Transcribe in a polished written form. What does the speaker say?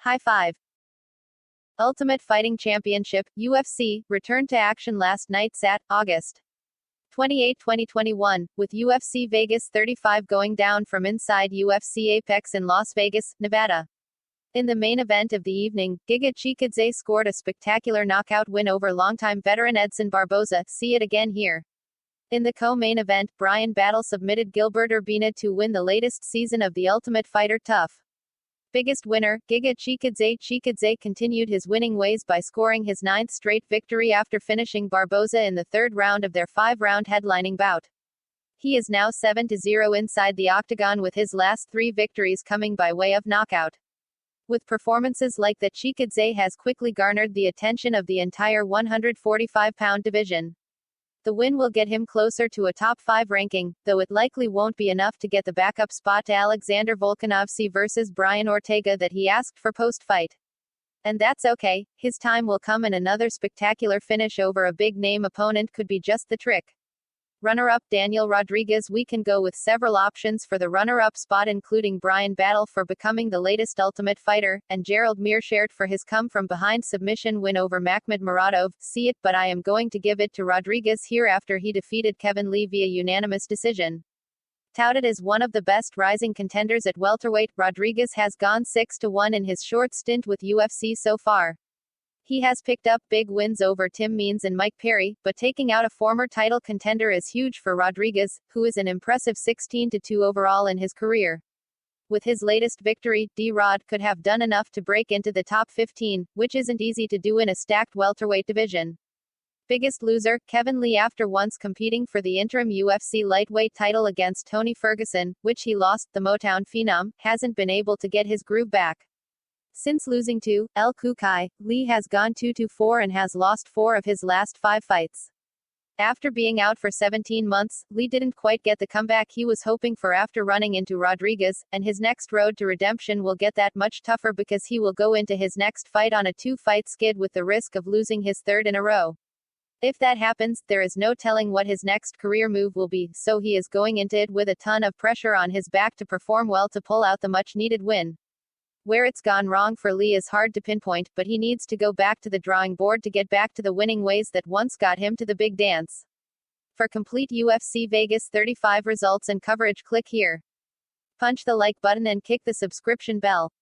High five. Ultimate Fighting Championship, UFC, returned to action last night Sat. August 28, 2021, with UFC Vegas 35 going down from inside UFC Apex in Las Vegas, Nevada. In the main event of the evening, Giga Chikadze scored a spectacular knockout win over longtime veteran Edson Barboza. See it again here. In the co-main event, Bryan Battle submitted Gilbert Urbina to win the latest season of The Ultimate Fighter Tough. Biggest winner, Giga Chikadze. Chikadze continued his winning ways by scoring his 9th straight victory after finishing Barboza in the third round of their 5-round headlining bout. He is now 7-0 inside the octagon, with his last 3 victories coming by way of knockout. With performances like that, Chikadze has quickly garnered the attention of the entire 145-pound division. The win will get him closer to a top 5 ranking, though it likely won't be enough to get the backup spot to Alexander Volkanovski versus Brian Ortega that he asked for post-fight. And that's okay, his time will come, and another spectacular finish over a big-name opponent could be just the trick. Runner-up Daniel Rodriguez. We can go with several options for the runner-up spot, including Bryan Battle for becoming the latest Ultimate Fighter, and Gerald Meerschaert for his come-from-behind submission win over Makhmud Muradov. See it, but I am going to give it to Rodriguez here after he defeated Kevin Lee via unanimous decision. Touted as one of the best rising contenders at welterweight, Rodriguez has gone 6-1 in his short stint with UFC so far. He has picked up big wins over Tim Means and Mike Perry, but taking out a former title contender is huge for Rodriguez, who is an impressive 16-2 overall in his career. With his latest victory, D-Rod could have done enough to break into the top 15, which isn't easy to do in a stacked welterweight division. Biggest loser, Kevin Lee. After once competing for the interim UFC lightweight title against Tony Ferguson, which he lost, the Motown phenom hasn't been able to get his groove back. Since losing to El Kukai, Lee has gone 2-4 and has lost 4 of his last 5 fights. After being out for 17 months, Lee didn't quite get the comeback he was hoping for after running into Rodriguez, and his next road to redemption will get that much tougher because he will go into his next fight on a 2-fight skid with the risk of losing his 3rd in a row. If that happens, there is no telling what his next career move will be, so he is going into it with a ton of pressure on his back to perform well to pull out the much-needed win. Where it's gone wrong for Lee is hard to pinpoint, but he needs to go back to the drawing board to get back to the winning ways that once got him to the big dance. For complete UFC Vegas 35 results and coverage, click here. Punch the like button and kick the subscription bell.